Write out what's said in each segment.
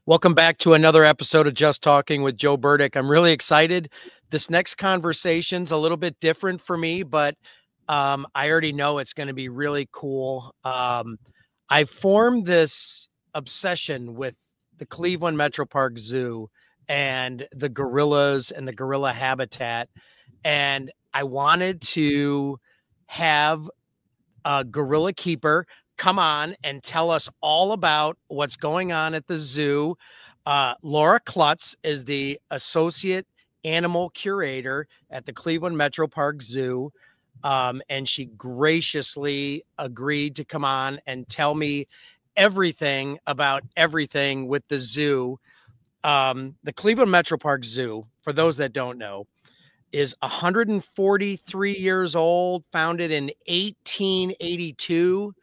Welcome back to another episode of Just Talking with Joe Burdick. I'm really excited. This next conversation's a little bit different for me, but I already know it's going to be really cool. I formed this obsession with the Cleveland Metroparks Zoo and the gorillas and the gorilla habitat. And I wanted to have a gorilla keeper come on and tell us all about what's going on at the zoo. Laura Klutts is the associate animal curator at the Cleveland Metroparks Zoo. And she graciously agreed to come on and tell me everything about everything with the zoo. The Cleveland Metroparks Zoo, for those that don't know, is 143 years old, founded in 1882.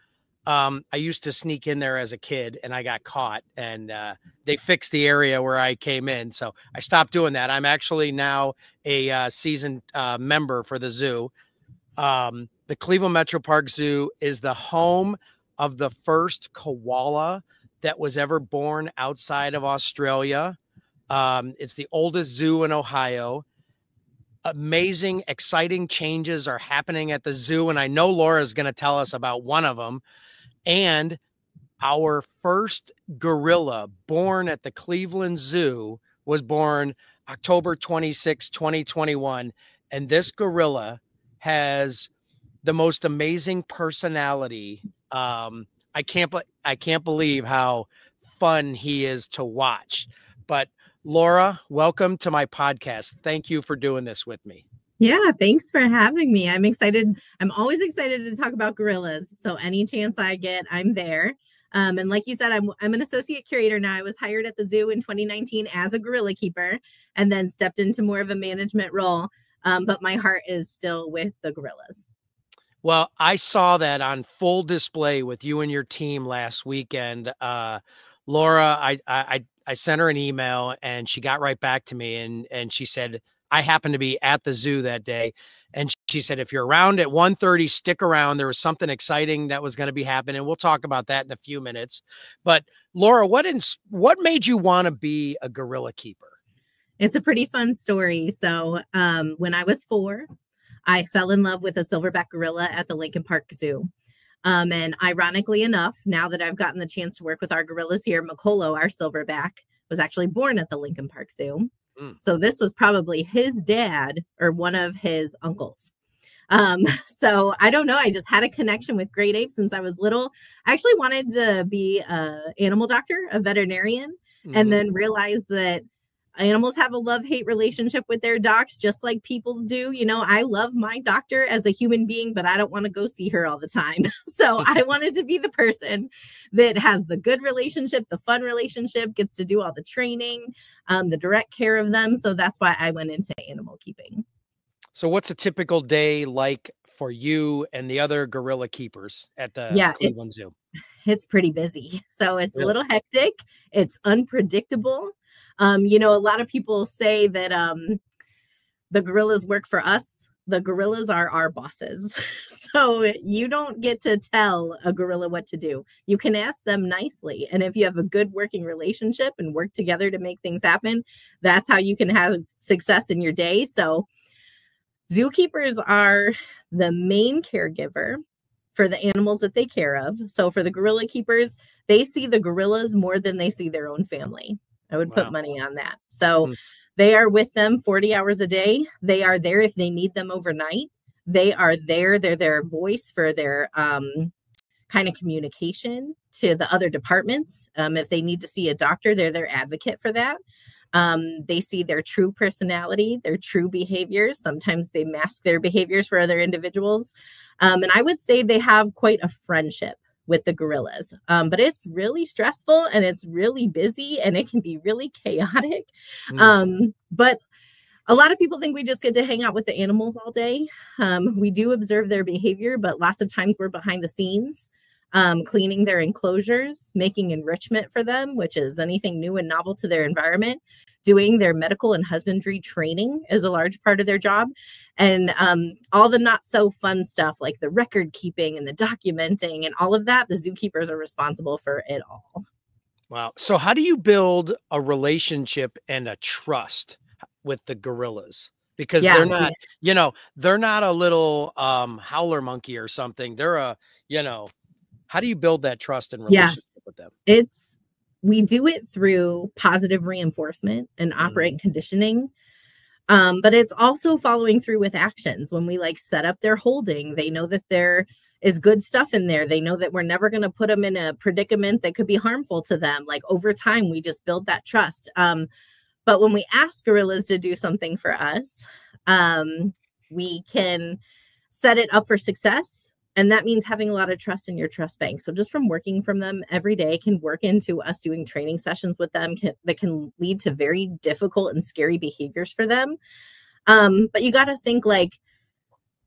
I used to sneak in there as a kid and I got caught, and they fixed the area where I came in. So I stopped doing that. I'm actually now a seasoned member for the zoo. The Cleveland Metroparks Zoo is the home of the first koala that was ever born outside of Australia. It's the oldest zoo in Ohio. Amazing, exciting changes are happening at the zoo, and I know Laura is going to tell us about one of them. And our first gorilla born at the Cleveland Zoo was born October 26, 2021. And this gorilla has the most amazing personality. I can't believe how fun he is to watch. But Laura, welcome to my podcast. Thank you for doing this with me. Yeah, thanks for having me. I'm excited. I'm always excited to talk about gorillas. So any chance I get, I'm there. And like you said, I'm an associate curator now. I was hired at the zoo in 2019 as a gorilla keeper and then stepped into more of a management role. But my heart is still with the gorillas. Well, I saw that on full display with you and your team last weekend. Laura, I sent her an email and she got right back to me and she said, I happened to be at the zoo that day. And she said, if you're around at 1:30, stick around. There was something exciting that was going to be happening. We'll talk about that in a few minutes. But Laura, what made you want to be a gorilla keeper? It's a pretty fun story. So when I was 4, I fell in love with a silverback gorilla at the Lincoln Park Zoo. And ironically enough, now that I've gotten the chance to work with our gorillas here, Makolo, our silverback, was actually born at the Lincoln Park Zoo. So this was probably his dad or one of his uncles. So I don't know. I just had a connection with great apes since I was little. I actually wanted to be an animal doctor, a veterinarian, and then realized that animals have a love-hate relationship with their docs, just like people do. You know, I love my doctor as a human being, but I don't want to go see her all the time. So I wanted to be the person that has the good relationship, the fun relationship, gets to do all the training, the direct care of them. So that's why I went into animal keeping. So what's a typical day like for you and the other gorilla keepers at the Cleveland Zoo? It's pretty busy. So it's a little hectic. It's unpredictable. You know, a lot of people say that the gorillas work for us. The gorillas are our bosses. So you don't get to tell a gorilla what to do. You can ask them nicely. And if you have a good working relationship and work together to make things happen, that's how you can have success in your day. So zookeepers are the main caregiver for the animals that they care of. So for the gorilla keepers, they see the gorillas more than they see their own family. I would put money on that. So they are with them 40 hours a day. They are there if they need them overnight. They are there. They're their voice for their kind of communication to the other departments. If they need to see a doctor, they're their advocate for that. They see their true personality, their true behaviors. Sometimes they mask their behaviors for other individuals. And I would say they have quite a friendship with the gorillas. But it's really stressful and it's really busy and it can be really chaotic. But a lot of people think we just get to hang out with the animals all day. We do observe their behavior, but lots of times we're behind the scenes, cleaning their enclosures, making enrichment for them, which is anything new and novel to their environment. Doing their medical and husbandry training is a large part of their job. And all the not so fun stuff like the record keeping and the documenting and all of that, the zookeepers are responsible for it all. Wow. So how do you build a relationship and a trust with the gorillas? Because Yeah, they're not, they're not a little howler monkey or something. They're you know, how do you build that trust and yeah. relationship with them? We do it through positive reinforcement and Mhm. operant conditioning. But it's also following through with actions. When we like set up their holding, they know that there is good stuff in there. They know that we're never going to put them in a predicament that could be harmful to them. Like over time, we just build that trust. But when we ask gorillas to do something for us, we can set it up for success. And that means having a lot of trust in your trust bank. So just from working from them every day can work into us doing training sessions with them that can lead to very difficult and scary behaviors for them. But you got to think like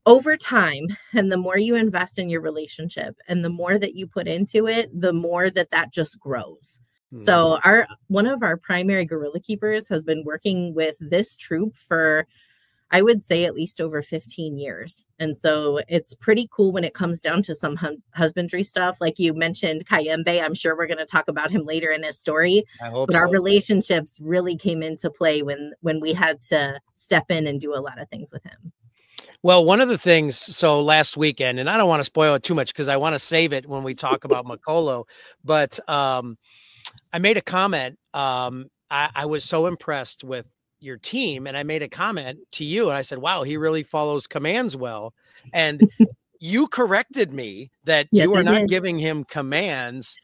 over time, and the more you invest in your relationship and the more that you put into it, the more that that just grows. Mhm. So one of our primary gorilla keepers has been working with this troop for, I would say, at least over 15 years. And so it's pretty cool when it comes down to some husbandry stuff. Like you mentioned, Kayembe, I'm sure we're going to talk about him later in his story. I hope But our so. relationships really came into play when we had to step in and do a lot of things with him. Well, one of the things, so last weekend, and I don't want to spoil it too much because I want to save it when we talk about Makolo, but I made a comment. I was so impressed with your team, and I made a comment to you, and I said, "Wow, he really follows commands well." And you corrected me that Yes, you I are not did. giving him commands.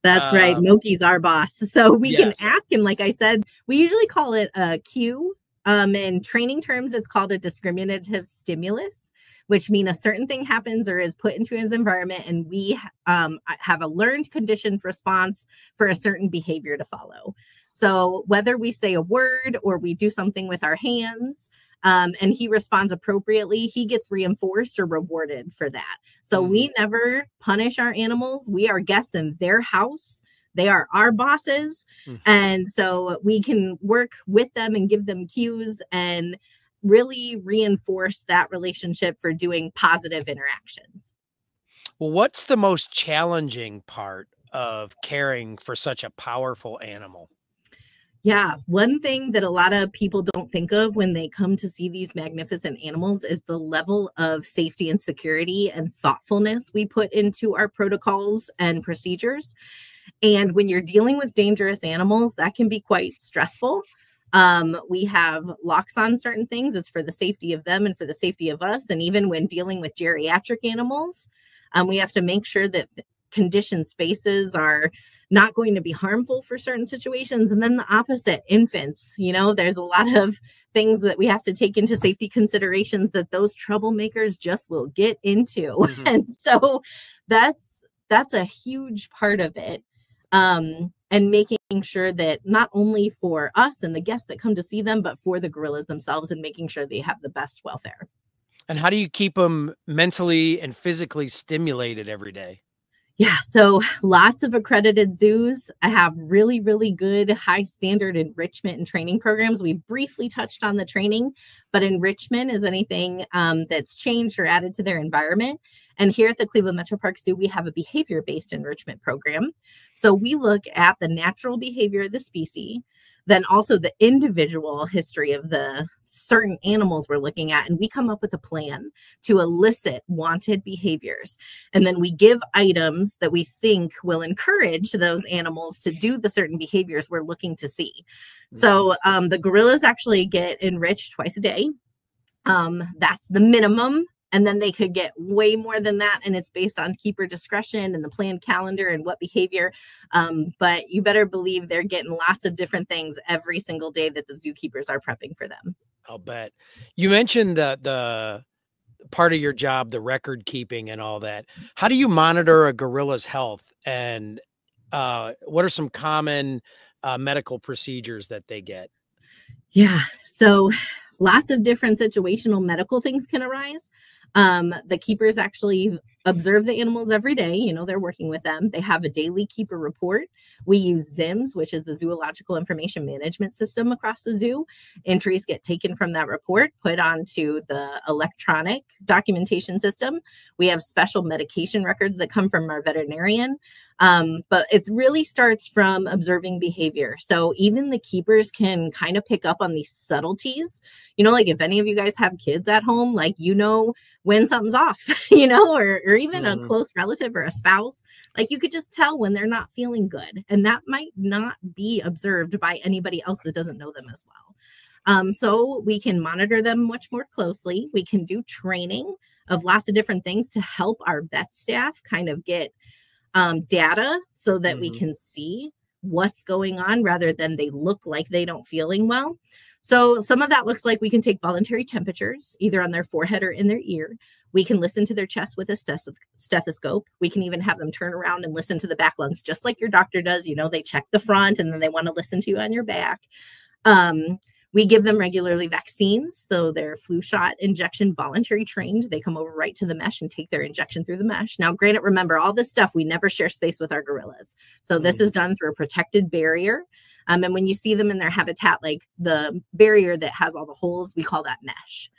That's right. Uh, Moki's our boss. So we can yes. ask him, like I said, we usually call it a cue. In training terms, it's called a discriminative stimulus, which means a certain thing happens or is put into his environment, and we have a learned conditioned response for a certain behavior to follow. So whether we say a word or we do something with our hands, and he responds appropriately, he gets reinforced or rewarded for that. So Mhm. we never punish our animals. We are guests in their house. They are our bosses. Mhm. And so we can work with them and give them cues and really reinforce that relationship for doing positive interactions. Well, what's the most challenging part of caring for such a powerful animal? Yeah, one thing that a lot of people don't think of when they come to see these magnificent animals is the level of safety and security and thoughtfulness we put into our protocols and procedures. And when you're dealing with dangerous animals, that can be quite stressful. We have locks on certain things. It's for the safety of them and for the safety of us. And even when dealing with geriatric animals, we have to make sure that conditioned spaces are not going to be harmful for certain situations. And then the opposite, infants, there's a lot of things that we have to take into safety considerations that those troublemakers just will get into. Mhm. And so that's a huge part of it. And making sure that not only for us and the guests that come to see them, but for the gorillas themselves and making sure they have the best welfare. And how do you keep them mentally and physically stimulated every day? Yeah, so lots of accredited zoos have really, really good high standard enrichment and training programs. We briefly touched on the training, but enrichment is anything that's changed or added to their environment. And here at the Cleveland Metroparks Zoo, we have a behavior based enrichment program. So we look at the natural behavior of the species, then also the individual history of the certain animals we're looking at, and we come up with a plan to elicit wanted behaviors. And then we give items that we think will encourage those animals to do the certain behaviors we're looking to see. Mhm. So the gorillas actually get enriched twice a day. That's the minimum. And then they could get way more than that. And it's based on keeper discretion and the planned calendar and what behavior. But you better believe they're getting lots of different things every single day that the zookeepers are prepping for them. I'll bet. You mentioned the part of your job, the record keeping and all that. How do you monitor a gorilla's health? And what are some common medical procedures that they get? Yeah. So lots of different situational medical things can arise. The keepers actually observe the animals every day. You know, they're working with them. They have a daily keeper report. We use ZIMS, which is the Zoological Information Management System across the zoo. Entries get taken from that report, put onto the electronic documentation system. We have special medication records that come from our veterinarian. But it really starts from observing behavior. So even the keepers can kind of pick up on these subtleties. You know, like if any of you guys have kids at home, like, you know, when something's off, you know, or even a close relative or a spouse, like you could just tell when they're not feeling good. And that might not be observed by anybody else that doesn't know them as well. So we can monitor them much more closely. We can do training of lots of different things to help our vet staff kind of get data so that we can see what's going on rather than they look like they don't feeling well. So some of that looks like we can take voluntary temperatures either on their forehead or in their ear. We can listen to their chest with a stethoscope. We can even have them turn around and listen to the back lungs, just like your doctor does. You know, they check the front and then they want to listen to you on your back. We give them regularly vaccines. So they're flu shot injection, voluntary trained. They come over right to the mesh and take their injection through the mesh. Now, granted, remember all this stuff, we never share space with our gorillas. So this is done through a protected barrier. And when you see them in their habitat, like the barrier that has all the holes, we call that mesh.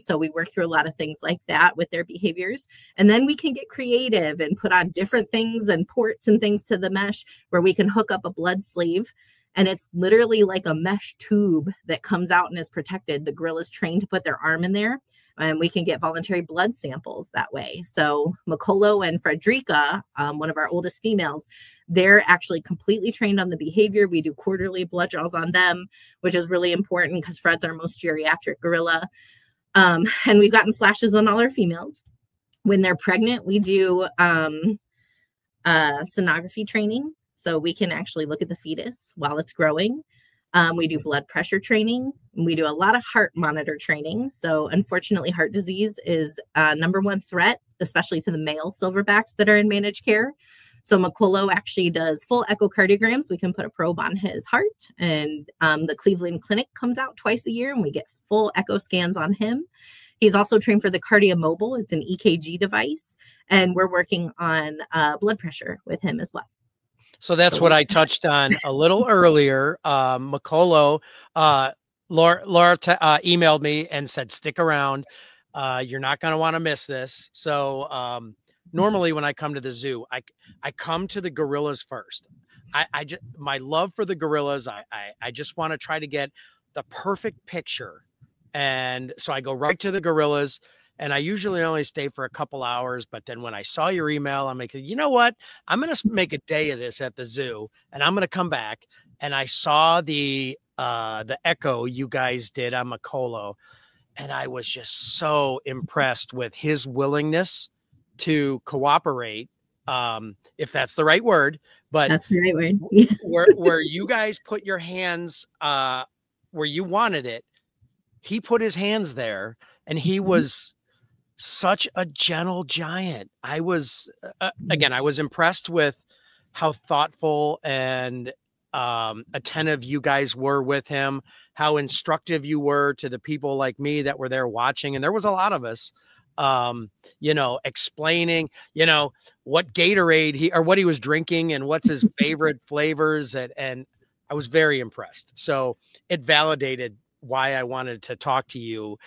So we work through a lot of things like that with their behaviors. And then we can get creative and put on different things and ports and things to the mesh where we can hook up a blood sleeve. And it's literally like a mesh tube that comes out and is protected. The gorilla is trained to put their arm in there, and we can get voluntary blood samples that way. So Makolo and Frederica, one of our oldest females, they're actually completely trained on the behavior. We do quarterly blood draws on them, which is really important because Fred's our most geriatric gorilla. And we've gotten flashes on all our females. When they're pregnant, we do sonography training. So we can actually look at the fetus while it's growing. We do blood pressure training. We do a lot of heart monitor training. So unfortunately, heart disease is #1 threat, especially to the male silverbacks that are in managed care. So Makolo actually does full echocardiograms. We can put a probe on his heart, and the Cleveland Clinic comes out twice a year and we get full echo scans on him. He's also trained for the KardioMobile. It's an EKG device, and we're working on blood pressure with him as well. So that's what I touched on a little earlier. Makolo, Laura emailed me and said, stick around. You're not going to want to miss this. So normally when I come to the zoo, I come to the gorillas first. My love for the gorillas, I just want to try to get the perfect picture. And so I go right to the gorillas. And I usually only stay for a couple hours. But then when I saw your email, I'm like, you know what? I'm going to make a day of this at the zoo, and I'm going to come back. And I saw the echo you guys did on Makolo, and I was just so impressed with his willingness to cooperate, if that's the right word. But that's the right word. where you guys put your hands where you wanted it, he put his hands there, and he was such a gentle giant. I was, again, I was impressed with how thoughtful and attentive you guys were with him, how instructive you were to the people like me that were there watching. And there was a lot of us, you know, explaining, you know, what Gatorade what he was drinking and what's his favorite flavors. And I was very impressed. So it validated why I wanted to talk to you,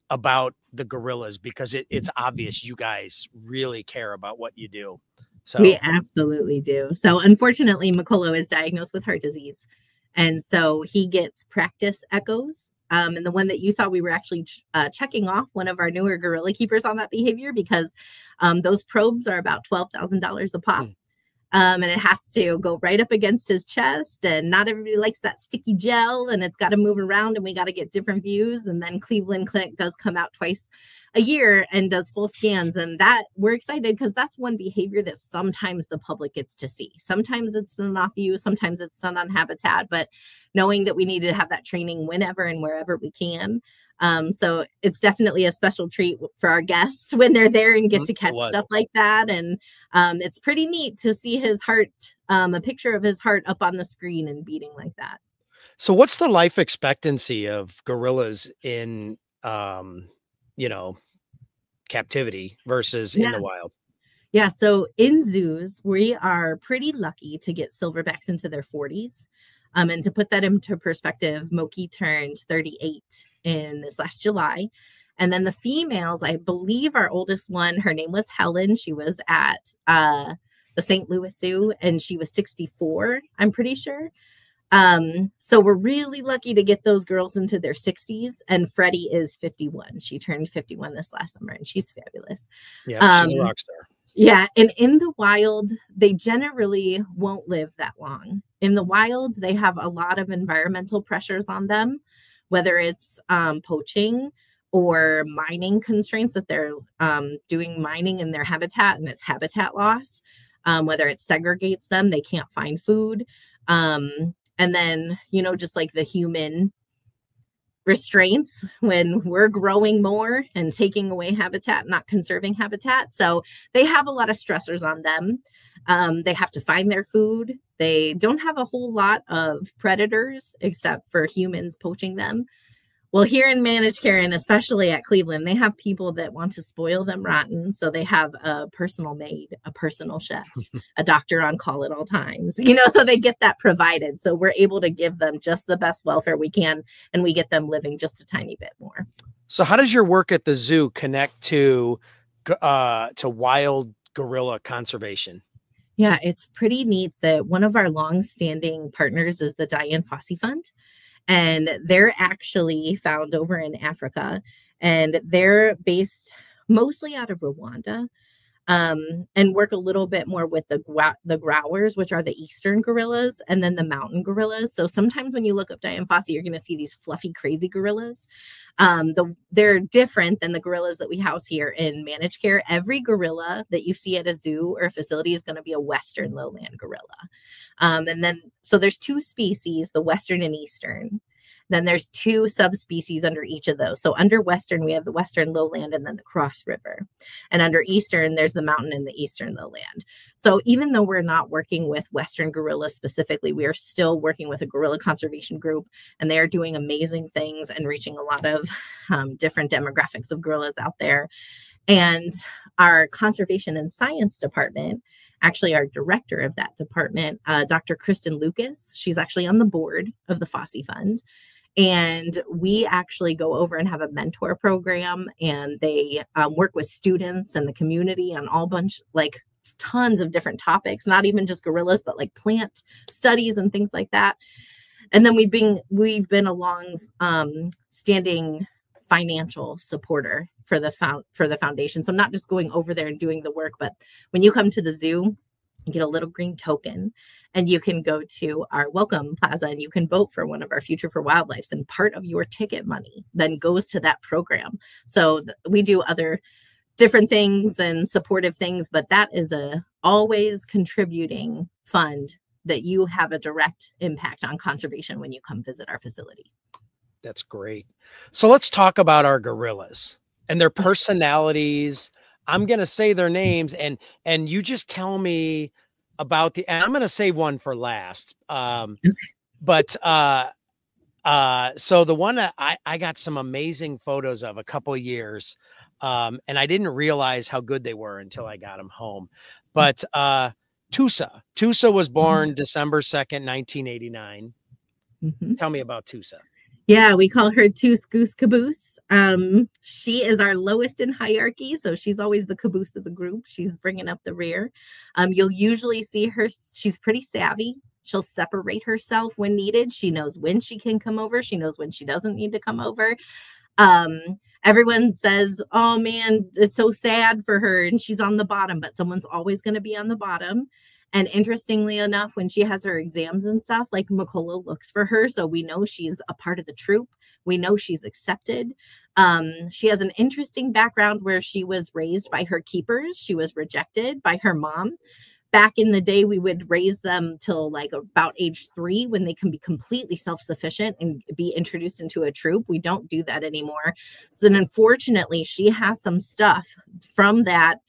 about the gorillas, because it's obvious you guys really care about what you do. So we absolutely do. So unfortunately, Makolo is diagnosed with heart disease. And so he gets practice echoes. And the one that you saw, we were actually checking off one of our newer gorilla keepers on that behavior, because those probes are about $12,000 a pop. And it has to go right up against his chest, and not everybody likes that sticky gel, and it's got to move around, and we got to get different views. And then Cleveland Clinic does come out twice a year and does full scans. And that we're excited because that's one behavior that sometimes the public gets to see. Sometimes it's done off view, sometimes it's done on habitat, but knowing that we need to have that training whenever and wherever we can. So it's definitely a special treat for our guests when they're there and get to catch stuff like that. And it's pretty neat to see his heart, a picture of his heart up on the screen and beating like that. So what's the life expectancy of gorillas in, you know, captivity versus in the wild? Yeah, so in zoos, we are pretty lucky to get silverbacks into their 40s. And to put that into perspective, Moki turned 38 in this last July. And then the females, I believe our oldest one, her name was Helen. She was at the St. Louis Zoo, and she was 64, I'm pretty sure. So we're really lucky to get those girls into their 60s. And Freddie is 51. She turned 51 this last summer, and she's fabulous. Yeah, she's a rock star. Yeah, and in the wild, they generally won't live that long. In the wild, they have a lot of environmental pressures on them, whether it's poaching or mining constraints that they're doing mining in their habitat and it's habitat loss, whether it segregates them, they can't find food. And then, just like the human restraints when we're growing more and taking away habitat, not conserving habitat. So they have a lot of stressors on them. They have to find their food. They don't have a whole lot of predators except for humans poaching them. Well, here in managed care, and especially at Cleveland, they have people that want to spoil them rotten. So they have a personal maid, a personal chef, a doctor on call at all times, so they get that provided. So we're able to give them just the best welfare we can, and we get them living just a tiny bit more. So how does your work at the zoo connect to wild gorilla conservation? Yeah, it's pretty neat that one of our longstanding partners is the Diane Fossey Fund. And they're actually found over in Africa, and they're based mostly out of Rwanda, and work a little bit more with the growers, which are the eastern gorillas, and then the mountain gorillas. So sometimes when you look up Diane Fossey, you're going to see these fluffy, crazy gorillas. They're different than the gorillas that we house here in managed care. Every gorilla that you see at a zoo or a facility is going to be a western lowland gorilla. And then, so there's two species, the western and eastern. Then there's two subspecies under each of those. So under western, we have the western lowland and then the cross river. And under eastern, there's the mountain and the eastern lowland. So even though we're not working with western gorillas specifically, we are still working with a gorilla conservation group, and they are doing amazing things and reaching a lot of different demographics of gorillas out there. And our conservation and science department, actually our director of that department, Dr. Kristen Lucas, she's actually on the board of the Fossey Fund. And we actually go over and have a mentor program, and they work with students and the community on tons of different topics, not even just gorillas, but like plant studies and things like that. And then we've been a long standing financial supporter for the foundation. So not just going over there and doing the work, but when you come to the zoo, you get a little green token, and you can go to our welcome plaza and you can vote for one of our Future for Wildlife, and part of your ticket money then goes to that program. So we do other different things and supportive things, but that is a always contributing fund that you have a direct impact on conservation when you come visit our facility. That's great. So let's talk about our gorillas and their personalities. I'm going to say their names, and you just tell me about and I'm going to save one for last. But so the one that I got some amazing photos of a couple of years, and I didn't realize how good they were until I got them home. But Tusa was born December 2nd, 1989. Mm-hmm. Tell me about Tusa. Yeah, we call her Toos Goose Caboose. She is our lowest in hierarchy, so she's always the caboose of the group. She's bringing up the rear. You'll usually see her. She's pretty savvy. She'll separate herself when needed. She knows when she can come over. She knows when she doesn't need to come over. Everyone says, oh man, it's so sad for her and she's on the bottom, but someone's always going to be on the bottom. And interestingly enough, when she has her exams and stuff, like Makola looks for her. So we know she's a part of the troop. We know she's accepted. She has an interesting background where she was raised by her keepers. She was rejected by her mom. Back in the day, we would raise them till like about age 3 when they can be completely self-sufficient and be introduced into a troop. We don't do that anymore. So then unfortunately, she has some stuff from that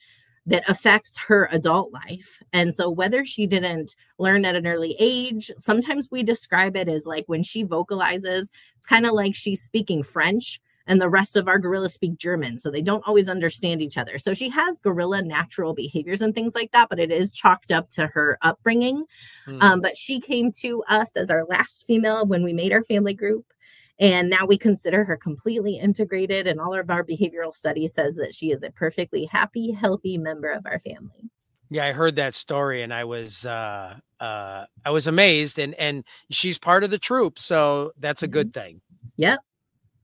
affects her adult life. And so whether she didn't learn at an early age, sometimes we describe it as like when she vocalizes, it's kind of like she's speaking French and the rest of our gorillas speak German, so they don't always understand each other. So she has gorilla natural behaviors and things like that, but it is chalked up to her upbringing. But she came to us as our last female when we made our family group. And now we consider her completely integrated, and all of our behavioral study says that she is a perfectly happy, healthy member of our family. Yeah, I heard that story, and I was amazed, and she's part of the troop, so that's a good thing. Yep.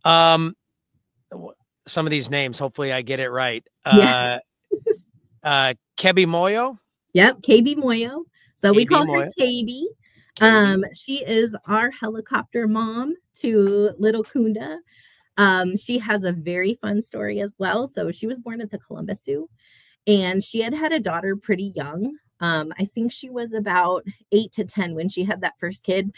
Some of these names, hopefully I get it right. Yeah. Kebi Moyo. Yep, KB Moyo. So we call her KB. She is our helicopter mom to little Kunda. She has a very fun story as well. So she was born at the Columbus Zoo, and she had a daughter pretty young. I think she was about 8 to 10 when she had that first kid.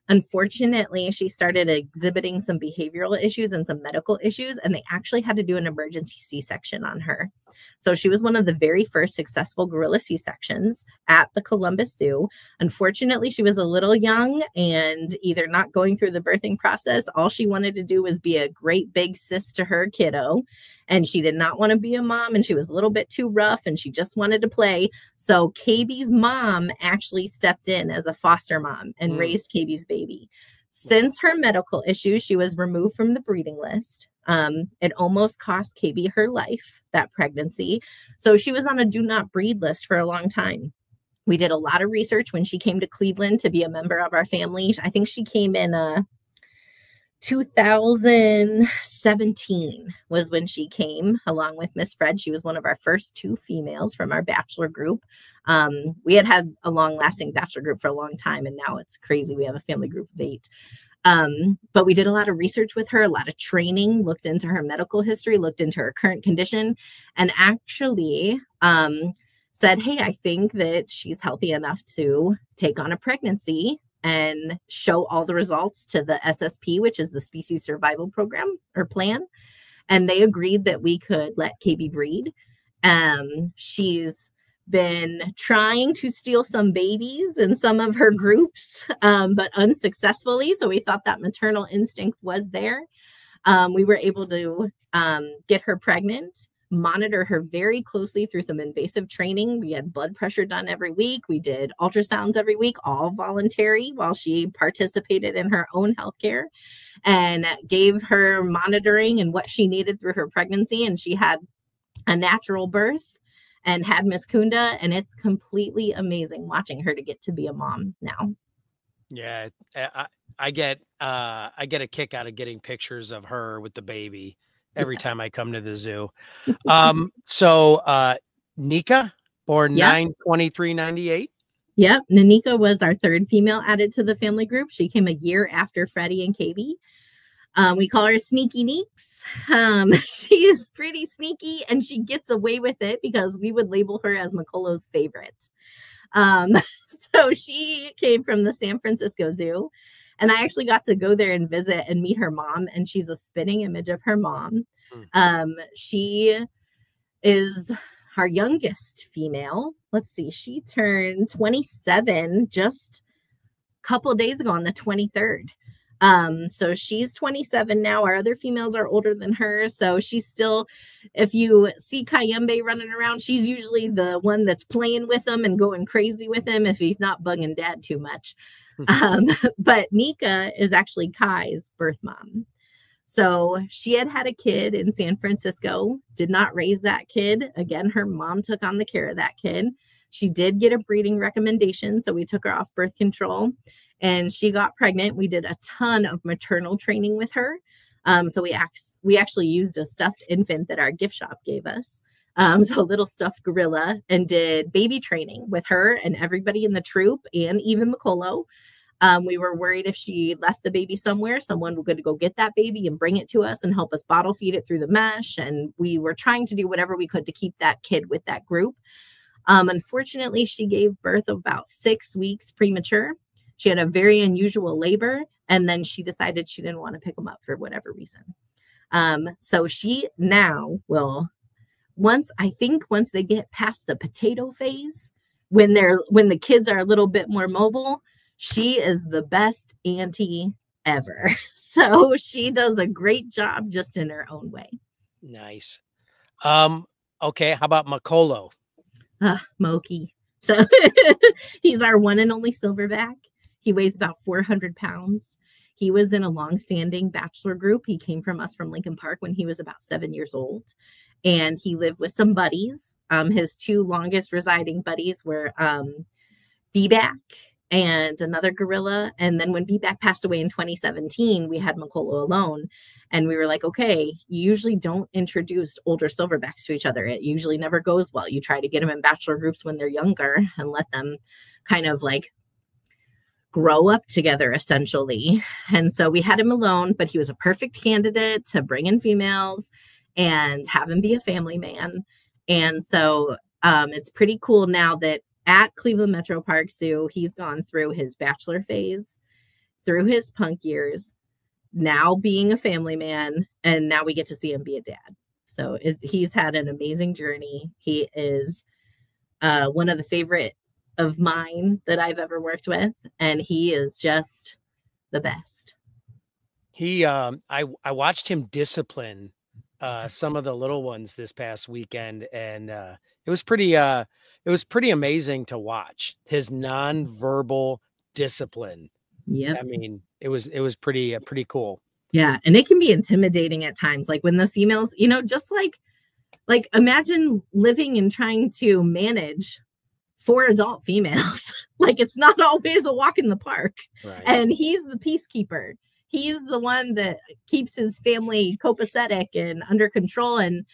Unfortunately, she started exhibiting some behavioral issues and some medical issues, and they actually had to do an emergency C-section on her. So she was one of the very first successful gorilla C-sections at the Columbus Zoo. Unfortunately, she was a little young and either not going through the birthing process. All she wanted to do was be a great big sis to her kiddo. And she did not want to be a mom, and she was a little bit too rough, and she just wanted to play. So KB's mom actually stepped in as a foster mom and raised KB's baby. Since her medical issues, she was removed from the breeding list. It almost cost KB her life, that pregnancy. So she was on a do not breed list for a long time. We did a lot of research when she came to Cleveland to be a member of our family. I think she came in 2017 was when she came along with Miss Fred. She was one of our first 2 females from our bachelor group. We had a long-lasting bachelor group for a long time, and now it's crazy. We have a family group of 8. But we did a lot of research with her, a lot of training, looked into her medical history, looked into her current condition, and actually said, hey, I think that she's healthy enough to take on a pregnancy and show all the results to the SSP, which is the Species Survival Program or Plan. And they agreed that we could let KB breed. She's been trying to steal some babies in some of her groups, but unsuccessfully. So we thought that maternal instinct was there. We were able to get her pregnant, monitor her very closely through some invasive training. We had blood pressure done every week. We did ultrasounds every week, all voluntary, while she participated in her own healthcare, and gave her monitoring and what she needed through her pregnancy. And she had a natural birth and had Miss Kunda, and it's completely amazing watching her to get to be a mom now. Yeah, I get a kick out of getting pictures of her with the baby every time I come to the zoo. So Nika, born 9/23/98. Yep, Nanika was our 3rd female added to the family group. She came a year after Freddie and KB. We call her Sneaky Neeks. She is pretty sneaky, and she gets away with it because we would label her as Makolo's favorite. So she came from the San Francisco Zoo, and I actually got to go there and visit and meet her mom, and she's a spitting image of her mom. She is our youngest female. Let's see, she turned 27 just a couple days ago on the 23rd. So she's 27 now. Our other females are older than her. So she's still, if you see Kayembe running around, she's usually the one that's playing with him and going crazy with him if he's not bugging dad too much. But Nika is actually Kai's birth mom. So she had a kid in San Francisco, did not raise that kid. Again, her mom took on the care of that kid. She did get a breeding recommendation, so we took her off birth control, and she got pregnant. We did a ton of maternal training with her. So we actually used a stuffed infant that our gift shop gave us. So a little stuffed gorilla, and did baby training with her and everybody in the troop, and even Makolo. We were worried if she left the baby somewhere, someone would go get that baby and bring it to us and help us bottle feed it through the mesh. And we were trying to do whatever we could to keep that kid with that group. Unfortunately, she gave birth about 6 weeks premature. She had a very unusual labor, and then she decided she didn't want to pick them up for whatever reason. So she now will, once they get past the potato phase, when the kids are a little bit more mobile, she is the best auntie ever. So she does a great job just in her own way. Nice. Okay, how about Makolo? Moki. So he's our one and only silverback. He weighs about 400 pounds. He was in a long-standing bachelor group. He came from us from Lincoln Park when he was about 7 years old. And he lived with some buddies. His two longest residing buddies were B-Back and another gorilla. And then when B-Back passed away in 2017, we had Makolo alone. And we were like, okay, you usually don't introduce older silverbacks to each other. It usually never goes well. You try to get them in bachelor groups when they're younger and let them kind of like grow up together, essentially. And so we had him alone, but he was a perfect candidate to bring in females and have him be a family man. And so it's pretty cool now that at Cleveland Metroparks Zoo, he's gone through his bachelor phase, through his punk years, now being a family man, and now we get to see him be a dad. So he's had an amazing journey. He is one of the favorite of mine that I've ever worked with, and he is just the best. I watched him discipline some of the little ones this past weekend, and it was pretty amazing to watch his nonverbal discipline. Yeah, I mean, it was pretty cool. Yeah, and it can be intimidating at times, like when the females, just like imagine living and trying to manage 4 adult females. Like it's not always a walk in the park. Right. And he's the peacekeeper. He's the one that keeps his family copacetic and under control. And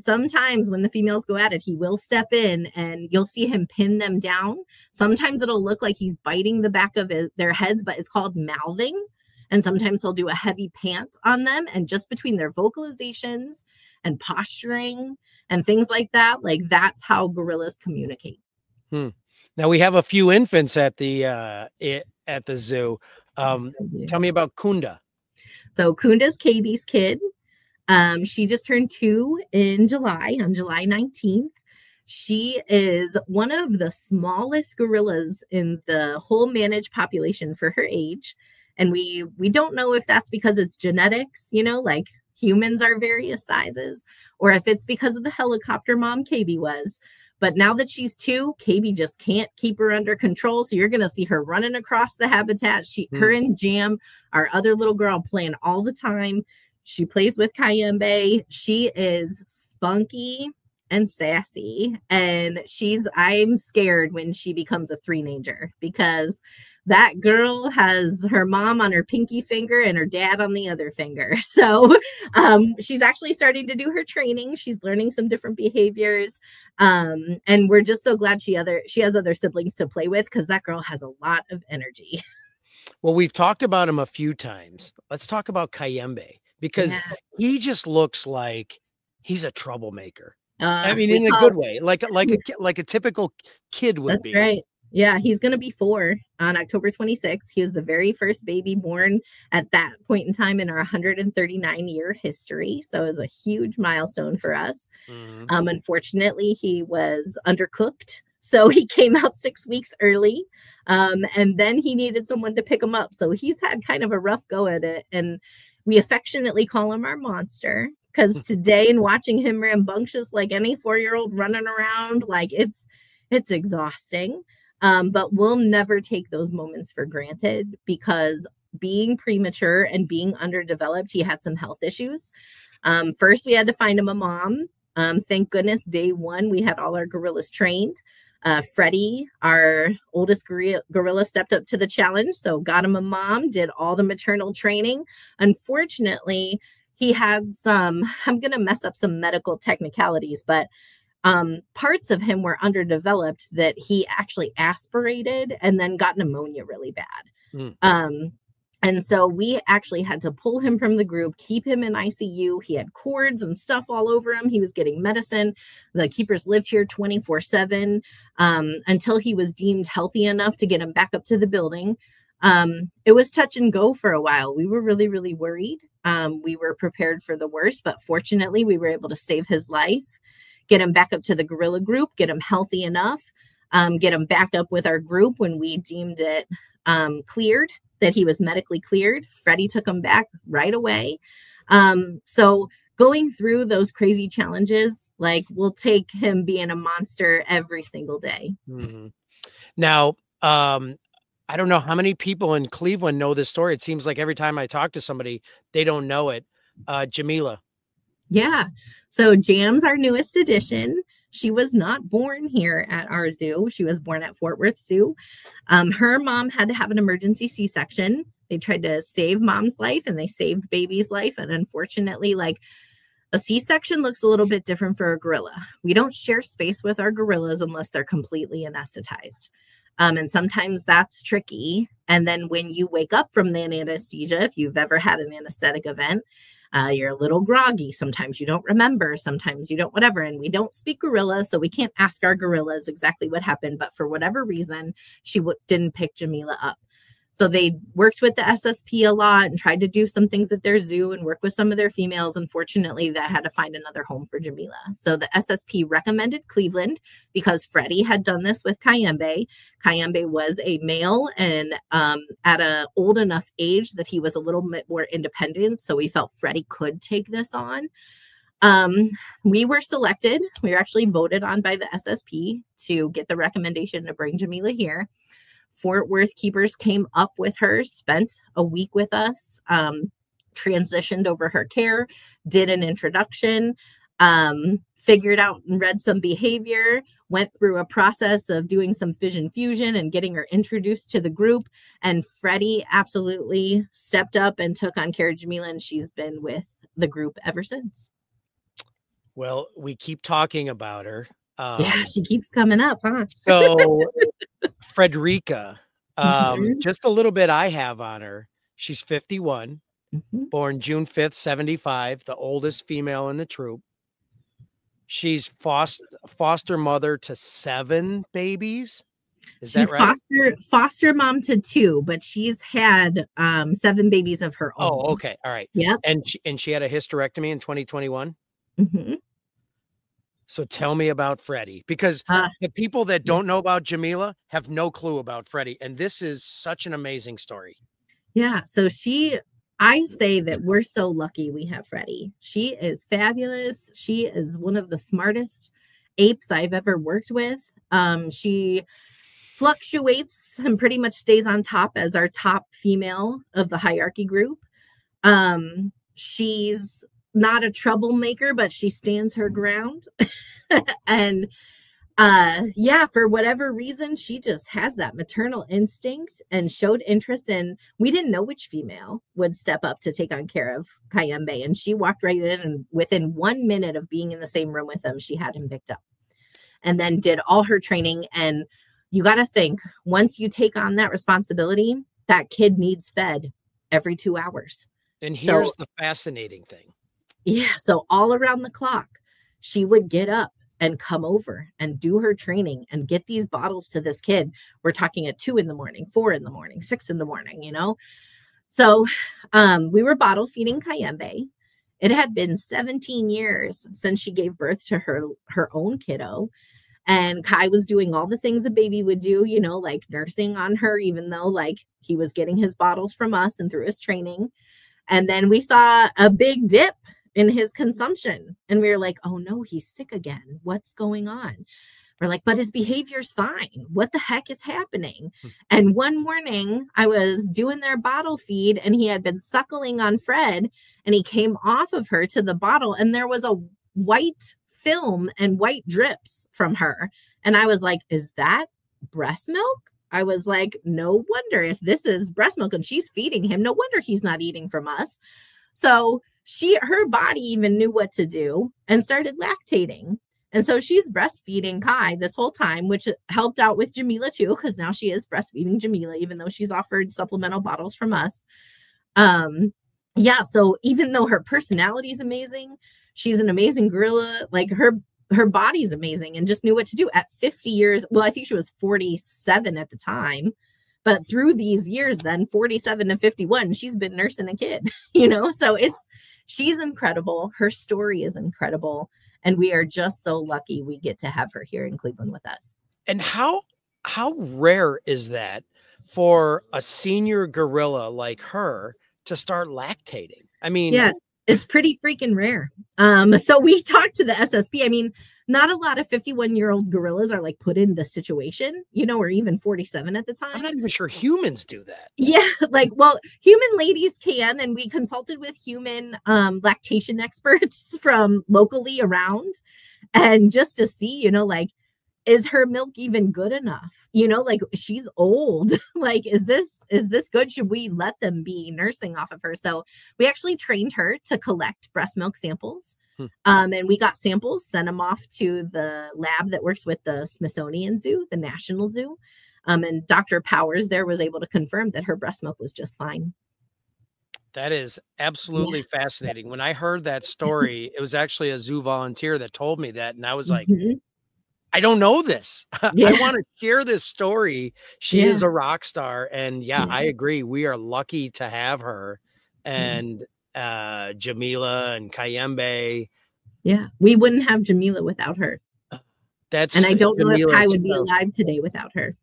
sometimes when the females go at it, he will step in and you'll see him pin them down. Sometimes it'll look like he's biting the back of their heads, but it's called mouthing. And sometimes he'll do a heavy pant on them. And just between their vocalizations and posturing and things like that, like that's how gorillas communicate. Now we have a few infants at the zoo. Tell me about Kunda. So Kunda's KB's kid. She just turned 2 in July, on July 19th. She is one of the smallest gorillas in the whole managed population for her age. And we don't know if that's because it's genetics, like humans are various sizes, or if it's because of the helicopter mom KB was. But now that she's 2, KB just can't keep her under control. So you're going to see her running across the habitat. Her and Jam, our other little girl, playing all the time. She plays with Kayembe. She is spunky and sassy. And I'm scared when she becomes a 3-nager, because that girl has her mom on her pinky finger and her dad on the other finger. So she's actually starting to do her training. She's learning some different behaviors. And we're just so glad she has other siblings to play with, because that girl has a lot of energy. Well, we've talked about him a few times. Let's talk about Kayembe, because he just looks like he's a troublemaker. I mean, in a good way, like a typical kid would be. Right. Yeah, he's going to be 4 on October 26th. He was the very first baby born at that point in time in our 139-year history. So it was a huge milestone for us. Unfortunately, he was undercooked. So he came out 6 weeks early. And then he needed someone to pick him up. So he's had kind of a rough go at it. And we affectionately call him our monster, because today, and watching him rambunctious like any 4-year-old running around, like it's exhausting. But we'll never take those moments for granted, because being premature and being underdeveloped, he had some health issues. First, we had to find him a mom. Thank goodness, day 1, we had all our gorillas trained. Freddie, our oldest gorilla, stepped up to the challenge. So got him a mom, did all the maternal training. Unfortunately, he had I'm going to mess up some medical technicalities, but parts of him were underdeveloped that he actually aspirated and then got pneumonia really bad. And so we actually had to pull him from the group, keep him in ICU. He had cords and stuff all over him. He was getting medicine. The keepers lived here 24/7 until he was deemed healthy enough to get him back up to the building. It was touch and go for a while. We were really, really worried. We were prepared for the worst, but fortunately we were able to save his life, get him back up to the gorilla group, get him healthy enough, get him back up with our group when we deemed it cleared. that he was medically cleared. Freddie took him back right away. So going through those crazy challenges, like, we'll take him being a monster every single day. Mm-hmm. Now, I don't know how many people in Cleveland know this story. It seems like every time I talk to somebody, they don't know it. Jamila. Yeah. So Jam's our newest addition. She was not born here at our zoo. She was born at Fort Worth Zoo. Her mom had to have an emergency C-section. They tried to save mom's life and they saved baby's life. And unfortunately, like, a C-section looks a little bit different for a gorilla. We don't share space with our gorillas unless they're completely anesthetized. And sometimes that's tricky. And then when you wake up from the anesthesia, if you've ever had an anesthetic event, you're a little groggy. Sometimes you don't remember. Sometimes you don't, whatever. And we don't speak gorilla, so we can't ask our gorillas exactly what happened. But for whatever reason, she didn't pick Jamila up. So they worked with the SSP a lot and tried to do some things at their zoo and work with some of their females. Unfortunately, that had to find another home for Jamila. So the SSP recommended Cleveland because Freddie had done this with Cayembe. Cayembe was a male and at an old enough age that he was a little bit more independent. So we felt Freddie could take this on. We were selected. We were actually voted on by the SSP to get the recommendation to bring Jamila here. Fort Worth keepers came up with her, spent a week with us, transitioned over her care, did an introduction, figured out and read some behavior, went through a process of doing some fission fusion and getting her introduced to the group. And Freddie absolutely stepped up and took on care of Jamila, and she's been with the group ever since. Well, we keep talking about her. Yeah, she keeps coming up, huh? So Frederica, just a little bit I have on her. She's 51, born June 5th, 75, the oldest female in the troop. She's foster mother to 7 babies. Is that right? Foster mom to 2, but she's had 7 babies of her own. Oh, okay. All right. Yeah. And she had a hysterectomy in 2021. Mm-hmm. So tell me about Freddie, because the people that don't know about Jamila have no clue about Freddie. And this is such an amazing story. Yeah. So I say that we're so lucky we have Freddie. She is fabulous. She is one of the smartest apes I've ever worked with. She fluctuates and pretty much stays on top as our top female of the hierarchy group. She's not a troublemaker, but she stands her ground. And yeah, for whatever reason, she just has that maternal instinct and showed interest in, we didn't know which female would step up to take on care of Cayembe. And she walked right in, and within 1 minute of being in the same room with him, she had him picked up and then did all her training. And you got to think, once you take on that responsibility, that kid needs fed every 2 hours. And here's the fascinating thing. Yeah. So all around the clock, she would get up and come over and do her training and get these bottles to this kid. We're talking at 2 a.m, 4 a.m, 6 a.m, you know? So we were bottle feeding Cayembe. It had been 17 years since she gave birth to her own kiddo. And Kai was doing all the things a baby would do, you know, like nursing on her, even though like he was getting his bottles from us and through his training. And then we saw a big dip in his consumption. And we were like, oh no, he's sick again. What's going on? We're like, but his behavior's fine. What the heck is happening? And one morning I was doing their bottle feed and he had been suckling on Fred and he came off of her to the bottle and there was a white film and white drips from her. And I was like, is that breast milk? I was like, no wonder if this is breast milk and she's feeding him, no wonder he's not eating from us. So her body even knew what to do and started lactating. And so she's breastfeeding Kai this whole time, which helped out with Jamila too, because now she is breastfeeding Jamila, even though she's offered supplemental bottles from us. Yeah. So even though her personality is amazing, she's an amazing gorilla. Like her body's amazing and just knew what to do at 50 years. Well, I think she was 47 at the time, but through these years, then 47 to 51, she's been nursing a kid, you know? So she's incredible. Her story is incredible. And we are just so lucky we get to have her here in Cleveland with us. And how rare is that for a senior gorilla like her to start lactating. I mean, yeah, it's pretty freaking rare. So we talked to the SSP. I mean, not a lot of 51-year-old gorillas are like put in the situation, you know, or even 47 at the time. I'm not even sure humans do that. Yeah, like, well, human ladies can, and we consulted with human lactation experts from locally around, and just to see, you know, like, is her milk even good enough? You know, like, she's old. Like, is this good? Should we let them be nursing off of her? So we actually trained her to collect breast milk samples. And we got samples, sent them off to the lab that works with the Smithsonian Zoo, the National Zoo. And Dr. Powers there was able to confirm that her breast milk was just fine. That is absolutely fascinating. When I heard that story, it was actually a zoo volunteer that told me that. And I was like, I don't know this. Yeah. I want to share this story. She is a rock star. And I agree. We are lucky to have her. And Jamila and Kayembe. Yeah. We wouldn't have Jamila without her. And I don't know if I would be alive today without her.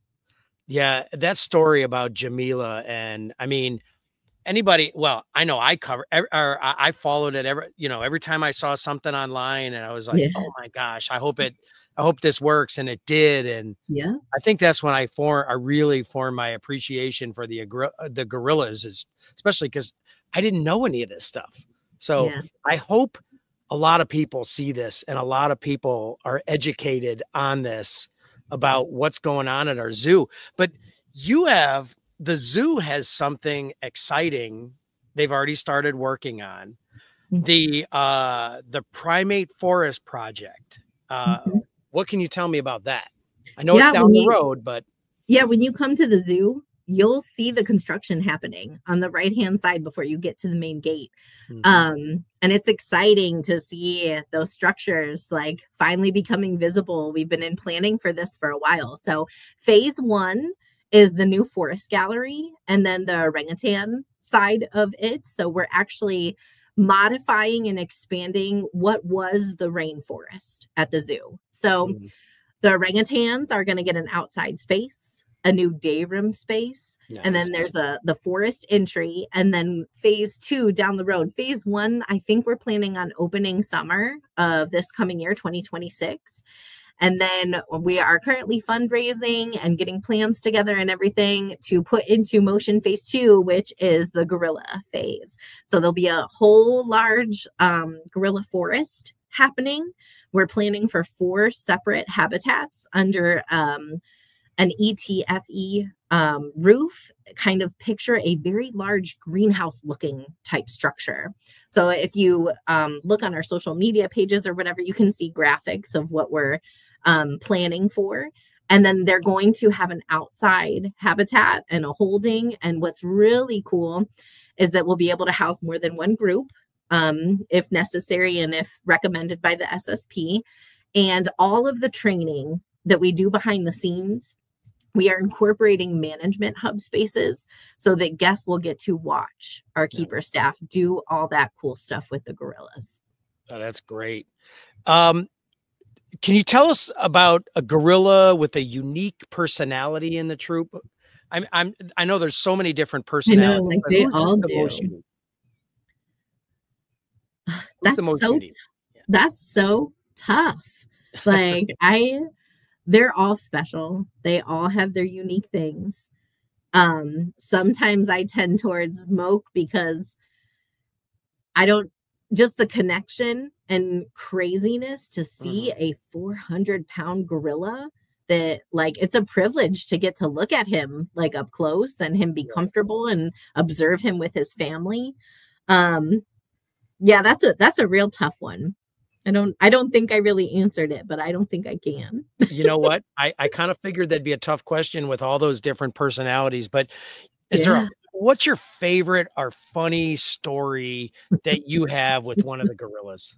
Yeah. That story about Jamila, and I mean, anybody, well, I know I I followed it every time I saw something online, and I was like, oh my gosh, I hope this works. And it did. And I think that's when I really formed my appreciation for the gorillas, especially because I didn't know any of this stuff. So I hope a lot of people see this, and a lot of people are educated on this about what's going on at our zoo. But the zoo has something exciting they've already started working on. The Primate Forest Project. What can you tell me about that? I know it's down the road, but when you come to the zoo, you'll see the construction happening on the right-hand side before you get to the main gate. And it's exciting to see those structures like finally becoming visible. We've been in planning for this for a while. So phase 1 is the new forest gallery, and then the orangutan side of it. So we're actually modifying and expanding what was the rainforest at the zoo. So the orangutans are going to get an outside space, a new day room space, and then there's the forest entry, and then phase 2 down the road. Phase 1, I think we're planning on opening summer of this coming year, 2026. And then we are currently fundraising and getting plans together and everything to put into motion phase 2, which is the gorilla phase. So there'll be a whole large gorilla forest happening. We're planning for 4 separate habitats under an ETFE roof. Kind of picture a very large greenhouse looking type structure. So if you look on our social media pages or whatever, you can see graphics of what we're planning for. And then they're going to have an outside habitat and a holding. And what's really cool is that we'll be able to house more than one group if necessary and if recommended by the SSP. And all of the training that we do behind the scenes, we are incorporating management hub spaces so that guests will get to watch our keeper staff do all that cool stuff with the gorillas. Oh, that's great. Can you tell us about a gorilla with a unique personality in the troop? I know there's so many different personalities. I know, like they all do. That's so tough. Like they're all special. They all have their unique things. Sometimes I tend towards Moke because just the connection and craziness to see a 400-pound gorilla that like it's a privilege to get to look at him like up close and him be comfortable and observe him with his family. That's a real tough one. I don't think I really answered it, but I don't think I can. You know what? I kind of figured that'd be a tough question with all those different personalities, but what's your favorite or funny story that you have with one of the gorillas?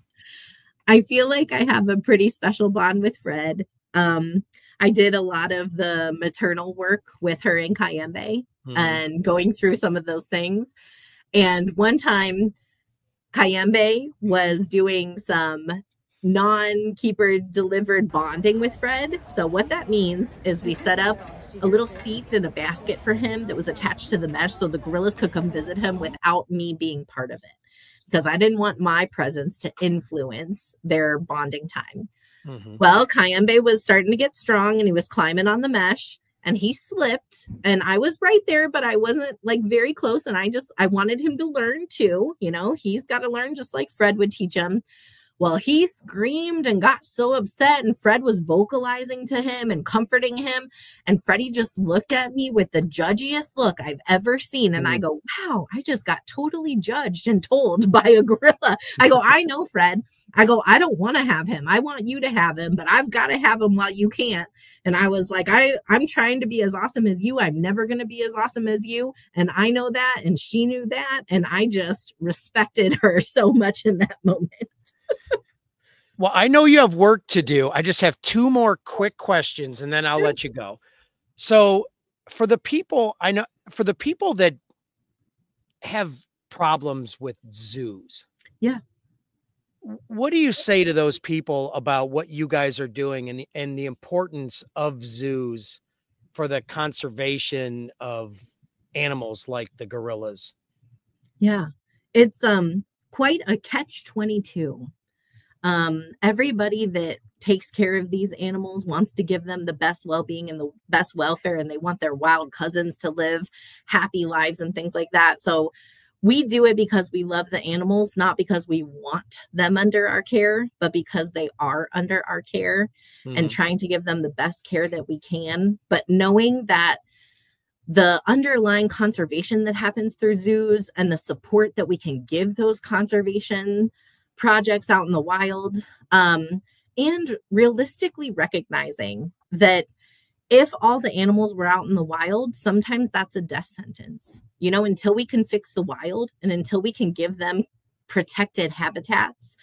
I feel like I have a pretty special bond with Fred. I did a lot of the maternal work with her in Kayembe and going through some of those things. And one time Kayembe was doing some non-keeper delivered bonding with Fred. So what that means is we set up a little seat and a basket for him that was attached to the mesh so the gorillas could come visit him without me being part of it, because I didn't want my presence to influence their bonding time. Well, Kayembe was starting to get strong and he was climbing on the mesh and he slipped, and I was right there, but I wasn't like very close. And I wanted him to learn too. You know, he's got to learn just like Fred would teach him. Well, he screamed and got so upset, and Fred was vocalizing to him and comforting him. And Freddie just looked at me with the judgiest look I've ever seen. And I go, wow, I just got totally judged and told by a gorilla. I go, I know, Fred. I go, I don't want to have him. I want you to have him, but I've got to have him while you can't. And I was like, I'm trying to be as awesome as you. I'm never going to be as awesome as you. And I know that. And she knew that. And I just respected her so much in that moment. Well, I know you have work to do. I just have 2 more quick questions and then I'll let you go. So for the people that have problems with zoos. Yeah. What do you say to those people about what you guys are doing and the importance of zoos for the conservation of animals like the gorillas? Yeah. It's quite a catch-22. Everybody that takes care of these animals wants to give them the best well-being and the best welfare, and they want their wild cousins to live happy lives and things like that. So we do it because we love the animals, not because we want them under our care, but because they are under our care, and trying to give them the best care that we can. But knowing that the underlying conservation that happens through zoos and the support that we can give those conservation projects out in the wild, and realistically recognizing that if all the animals were out in the wild, sometimes that's a death sentence, you know, until we can fix the wild and until we can give them protected habitats.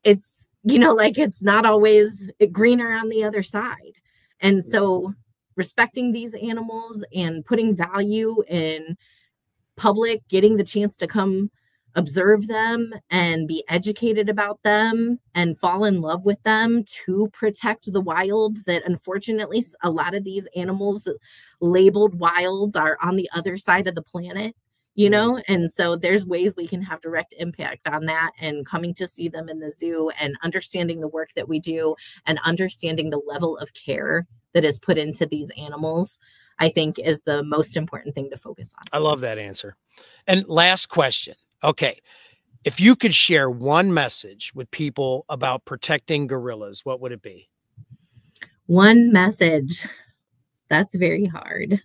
It's, you know, like it's not always greener on the other side. And so respecting these animals and putting value in public, getting the chance to come observe them and be educated about them and fall in love with them to protect the wild, that unfortunately a lot of these animals labeled wild are on the other side of the planet, you know. And so there's ways we can have direct impact on that, and coming to see them in the zoo and understanding the work that we do and understanding the level of care that is put into these animals, I think is the most important thing to focus on. I love that answer. And last question. Okay. If you could share one message with people about protecting gorillas, what would it be? One message. That's very hard.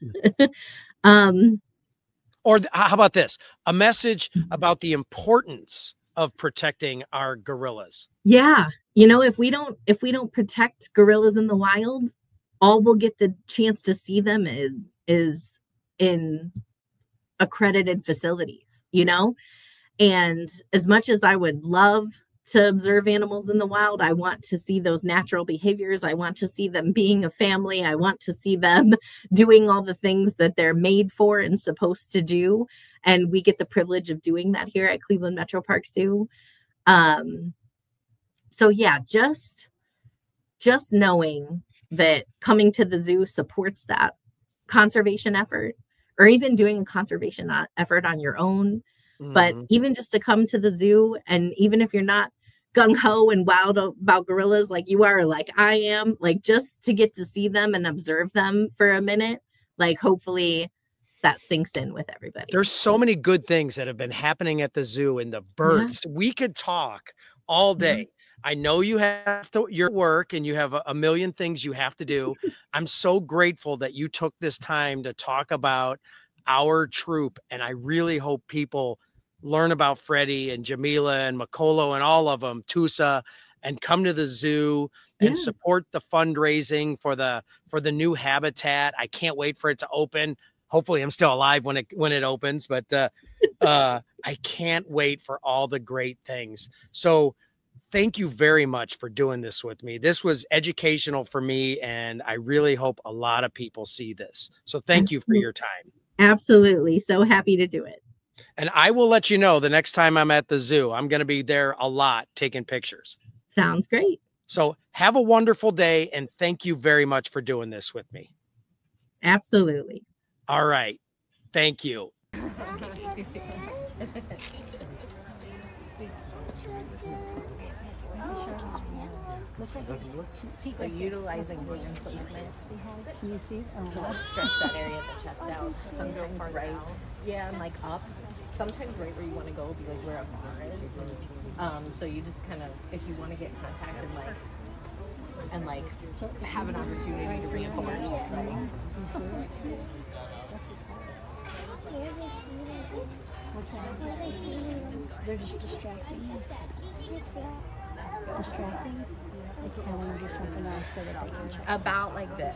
Or how about this? A message about the importance of protecting our gorillas. Yeah. You know, if we don't protect gorillas in the wild, all we'll get the chance to see them is in accredited facilities, you know? And as much as I would love to observe animals in the wild, I want to see those natural behaviors. I want to see them being a family. I want to see them doing all the things that they're made for and supposed to do. And we get the privilege of doing that here at Cleveland Metroparks Zoo. So yeah, just knowing that coming to the zoo supports that conservation effort, or even doing a conservation effort on your own. But even just to come to the zoo, and even if you're not gung-ho and wild about gorillas like you are, like I am, like just to get to see them and observe them for a minute, like hopefully that sinks in with everybody. There's so many good things that have been happening at the zoo, and the birds. Yeah. We could talk all day. I know you have your work and you have a million things you have to do. I'm so grateful that you took this time to talk about our troop. And I really hope people learn about Freddie and Jamila and Makolo and all of them, Tusa, and come to the zoo and support the fundraising for the new habitat. I can't wait for it to open. Hopefully I'm still alive when it opens, but I can't wait for all the great things. So thank you very much for doing this with me. This was educational for me, and I really hope a lot of people see this. So thank you for your time. Absolutely. So happy to do it. And I will let you know the next time I'm at the zoo. I'm going to be there a lot taking pictures. Sounds great. So have a wonderful day, and thank you very much for doing this with me. Absolutely. All right. Thank you. So utilizing hand placement. Can you see? So let's stretch that area of the chest out. Sometimes right, yeah, and like up. Sometimes right where you want to go will be like where a bar is. So you just kind of, if you want to get contact and like have an opportunity to reinforce. Right? That's his heart. They're just distracting. Distracting. I want to do something else so that I can about like this.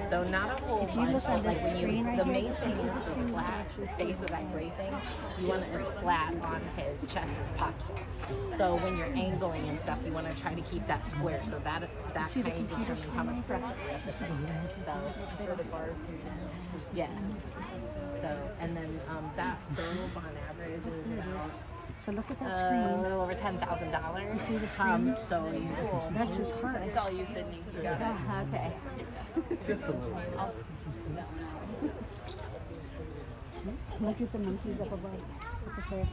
So not a whole bunch. Look at this like when you, the main thing is the flat face of that gray thing. You want it as flat on his chest as possible. So when you're angling and stuff, you want to try to keep that square. So that kind of determines how much pressure. So for the bars, yes. So and then that curve on average is about. So look at that screen. A little over $10,000. You see the screen? So you, that's his heart. That's all you, Sydney. You got it. Okay. Just a little. Look at the monkeys up above. Look there.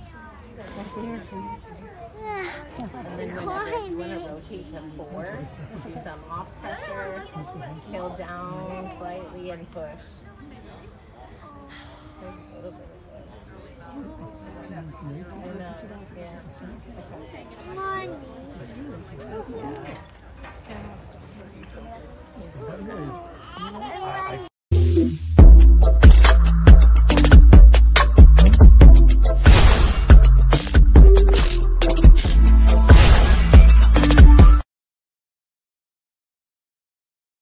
Right there. And then whenever you want to rotate to 4, do some off pressure, hill down slightly and push. There's a little bit. And, yeah. Okay.